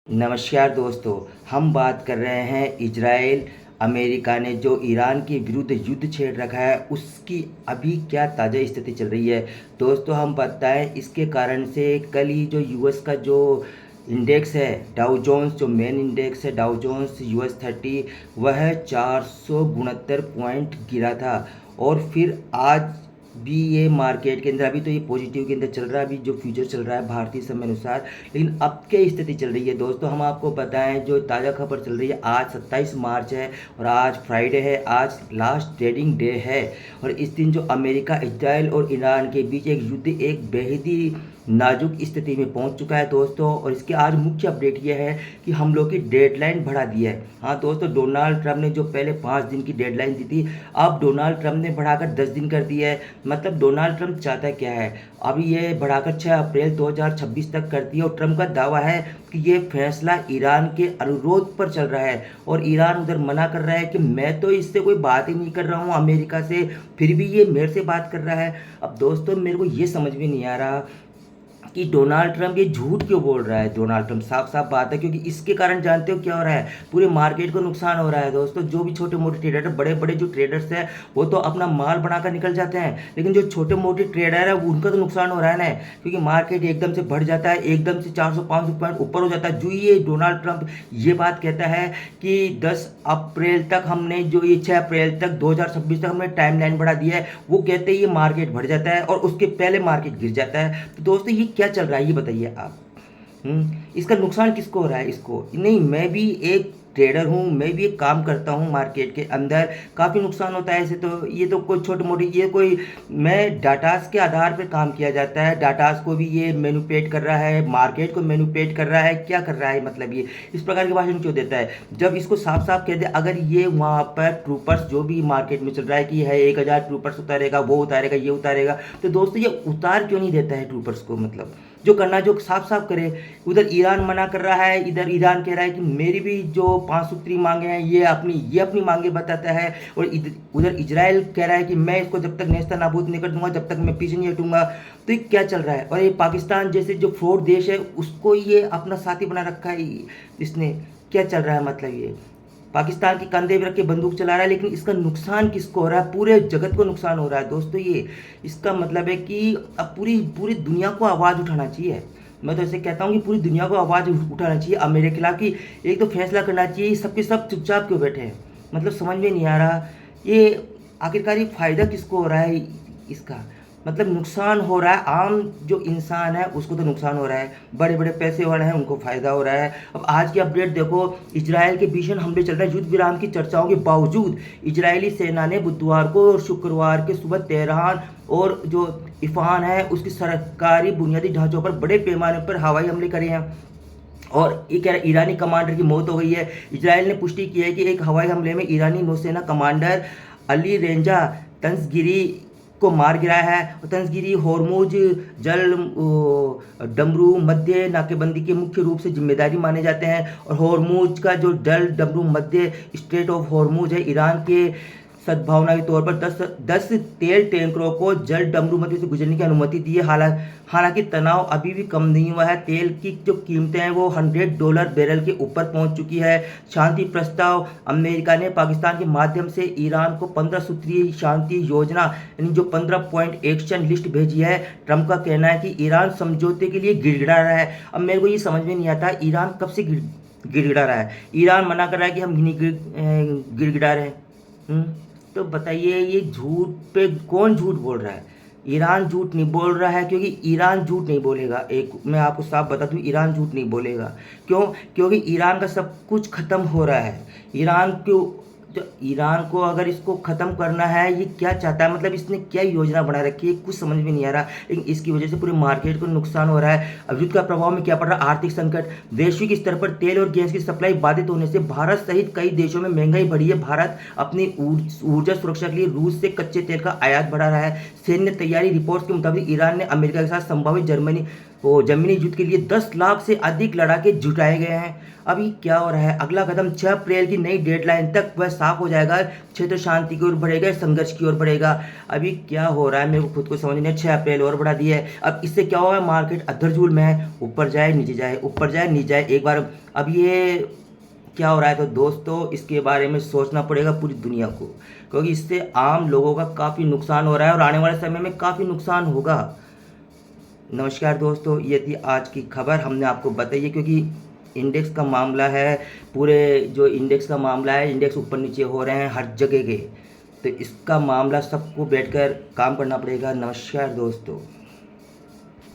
नमस्कार दोस्तों। हम बात कर रहे हैं इजराइल अमेरिका ने जो ईरान के विरुद्ध युद्ध छेड़ रखा है उसकी अभी क्या ताज़ा स्थिति चल रही है। दोस्तों हम बताएं इसके कारण से कल ही जो यूएस का जो इंडेक्स है डाउ जोन्स, जो मेन इंडेक्स है डाउ जोन्स US 30, वह 469 पॉइंट गिरा था। और फिर आज भी ये मार्केट के अंदर अभी तो ये पॉजिटिव के अंदर चल रहा है, अभी जो फ्यूचर चल रहा है भारतीय समय अनुसार। लेकिन अब क्या स्थिति चल रही है दोस्तों, हम आपको बताएं जो ताज़ा खबर चल रही है। आज 27 मार्च है और आज फ्राइडे है, आज लास्ट ट्रेडिंग डे है। और इस दिन जो अमेरिका, इजराइल और ईरान के बीच एक युद्ध एक बेहद ही नाजुक स्थिति में पहुंच चुका है दोस्तों। और इसके आज मुख्य अपडेट यह है कि हम लोग की डेडलाइन बढ़ा दी है। हाँ दोस्तों, डोनाल्ड ट्रंप ने जो पहले 5 दिन की डेडलाइन दी थी, अब डोनाल्ड ट्रंप ने बढ़ाकर 10 दिन कर दी है। मतलब डोनाल्ड ट्रंप चाहता क्या है, अभी ये बढ़ाकर 6 अप्रैल 2026 तक कर दिया। और ट्रंप का दावा है कि ये फैसला ईरान के अनुरोध पर चल रहा है और ईरान उधर मना कर रहा है कि मैं तो इससे कोई बात ही नहीं कर रहा हूँ अमेरिका से, फिर भी ये मेरे से बात कर रहा है। अब दोस्तों मेरे को ये समझ में नहीं आ रहा कि डोनाल्ड ट्रंप ये झूठ क्यों बोल रहा है। डोनाल्ड ट्रंप साफ साफ बात है, क्योंकि इसके कारण जानते हो क्या हो रहा है, पूरे मार्केट को नुकसान हो रहा है दोस्तों। जो भी छोटे मोटे ट्रेडर, बड़े बड़े जो ट्रेडर्स हैं वो तो अपना माल बनाकर निकल जाते हैं, लेकिन जो छोटे मोटे ट्रेडर है उनका तो नुकसान हो रहा है ना, क्योंकि मार्केट एकदम से बढ़ जाता है, एकदम से 400-500 पॉइंट ऊपर हो जाता है। जो ये डोनाल्ड ट्रंप ये बात कहता है कि 10 अप्रैल तक हमने, जो ये 6 अप्रैल तक 2026 तक हमने टाइम लाइन बढ़ा दिया है, वो कहते हैं ये मार्केट बढ़ जाता है और उसके पहले मार्केट गिर जाता है। तो दोस्तों ये क्या चल रहा है ये बताइए आप। इसका नुकसान किसको हो रहा है? इसको नहीं, मैं भी एक ट्रेडर हूँ, मैं भी एक काम करता हूँ मार्केट के अंदर, काफ़ी नुकसान होता है। ऐसे तो ये तो कोई छोटी मोटी, ये कोई, मैं डाटास के आधार पर काम किया जाता है, डाटास को भी ये मैनिपुलेट कर रहा है, मार्केट को मैनिपुलेट कर रहा है, क्या कर रहा है, मतलब ये इस प्रकार के भाषण क्यों देता है जब इसको साफ साफ कह दे। अगर ये वहाँ पर ट्रूपर्स जो भी मार्केट में चल रहा है कि है 1000 ट्रूपर्स उतारेगा, वो उतारेगा, ये उतारेगा, तो दोस्तों ये उतार क्यों नहीं देता है ट्रूपर्स को? मतलब जो करना, जो साफ साफ करे। उधर ईरान मना कर रहा है, इधर ईरान कह रहा है कि मेरी भी जो 5 सूत्री मांगे हैं ये अपनी मांगे बताता है। और उधर इजराइल कह रहा है कि मैं इसको जब तक नेस्ता नाबूद नहीं कर दूंगा, जब तक मैं पीछे नहीं हटूंगा। तो ये क्या चल रहा है? और ये पाकिस्तान जैसे जो फ्रॉड देश है उसको ये अपना साथी बना रखा है इसने। क्या चल रहा है? मतलब ये पाकिस्तान के कंधे पे रख के बंदूक चला रहा है, लेकिन इसका नुकसान किसको हो रहा है? पूरे जगत को नुकसान हो रहा है दोस्तों। ये इसका मतलब है कि अब पूरी पूरी दुनिया को आवाज़ उठाना चाहिए। मैं तो ऐसे कहता हूँ कि पूरी दुनिया को आवाज़ उठाना चाहिए अमेरिका के खिलाफ, कि एक तो फैसला करना चाहिए। सबके सब चुपचाप क्यों बैठे हैं? मतलब समझ में नहीं आ रहा ये आखिरकार ये फ़ायदा किसको हो रहा है इसका? मतलब नुकसान हो रहा है, आम जो इंसान है उसको तो नुकसान हो रहा है, बड़े बड़े पैसे वाले हैं उनको फ़ायदा हो रहा है। अब आज की अपडेट देखो, इजराइल के भीषण हमले चल रहे हैं। युद्ध विराम की चर्चाओं के बावजूद इजरायली सेना ने बुधवार को और शुक्रवार के सुबह तेहरान और जो इफ़ान है उसकी सरकारी बुनियादी ढांचों पर बड़े पैमाने पर हवाई हमले करे हैं। और ये कह रहा है ईरानी कमांडर की मौत हो गई है। इजराइल ने पुष्टि की है कि एक हवाई हमले में ईरानी नौसेना कमांडर अली रेंजा तंसगिरी को मार गिराया है। तंसगिरी होर्मुज जल डमरू मध्य नाकेबंदी के मुख्य रूप से जिम्मेदारी माने जाते हैं। और होर्मुज का जो जल डमरू मध्य स्ट्रेट ऑफ होर्मुज है, ईरान के सद्भावना के तौर पर 10 तेल टैंकरों को जल डमरू मध्य से गुजरने की अनुमति दी है। हालांकि तनाव अभी भी कम नहीं हुआ है। तेल की जो कीमतें हैं वो $100 बैरल के ऊपर पहुंच चुकी है। शांति प्रस्ताव, अमेरिका ने पाकिस्तान के माध्यम से ईरान को 15 सूत्रीय शांति योजना यानी जो 15 पॉइंट एक्शन लिस्ट भेजी है। ट्रंप का कहना है कि ईरान समझौते के लिए गिड़गिड़ा रहा है। अब मेरे को ये समझ में नहीं आता ईरान कब से गिड़गिड़ा रहा है। ईरान मना कर रहा है कि हम नहीं गिड़गिड़ा रहे हैं। तो बताइए ये झूठ पे कौन झूठ बोल रहा है? ईरान झूठ नहीं बोल रहा है, क्योंकि ईरान झूठ नहीं बोलेगा। एक मैं आपको साफ बता दूं, ईरान झूठ नहीं बोलेगा। क्यों? क्योंकि ईरान का सब कुछ खत्म हो रहा है। ईरान को अगर इसको ख़त्म करना है, ये क्या चाहता है, मतलब इसने क्या योजना बना रखी है, कुछ समझ में नहीं आ रहा। लेकिन इसकी वजह से पूरे मार्केट को नुकसान हो रहा है। अब युद्ध का प्रभाव में क्या पड़ रहा है? आर्थिक संकट, वैश्विक स्तर पर तेल और गैस की सप्लाई बाधित होने से भारत सहित कई देशों में महंगाई बढ़ी है। भारत अपनी ऊर्जा सुरक्षा के लिए रूस से कच्चे तेल का आयात बढ़ा रहा है। सैन्य तैयारी रिपोर्ट्स के मुताबिक ईरान ने अमेरिका के साथ संभावित वो ज़मीनी युद्ध के लिए 10 लाख से अधिक लड़ाके जुटाए गए हैं। अभी क्या हो रहा है, अगला कदम 6 अप्रैल की नई डेडलाइन तक वह साफ हो जाएगा, क्षेत्र शांति की ओर बढ़ेगा, संघर्ष की ओर बढ़ेगा। अभी क्या हो रहा है मेरे को खुद को समझ नहीं, 6 अप्रैल और बढ़ा दिया है। अब इससे क्या हुआ है, मार्केट अधरझूल में है, ऊपर जाए नीचे जाए, ऊपर जाए नीचे जाए एक बार। अब ये क्या हो रहा है, तो दोस्तों इसके बारे में सोचना पड़ेगा पूरी दुनिया को, क्योंकि इससे आम लोगों का काफ़ी नुकसान हो रहा है और आने वाले समय में काफ़ी नुकसान होगा। नमस्कार दोस्तों, ये थी आज की खबर, हमने आपको बताई है क्योंकि इंडेक्स का मामला है, पूरे जो इंडेक्स का मामला है, इंडेक्स ऊपर नीचे हो रहे हैं हर जगह के, तो इसका मामला सबको बैठकर काम करना पड़ेगा। नमस्कार दोस्तों।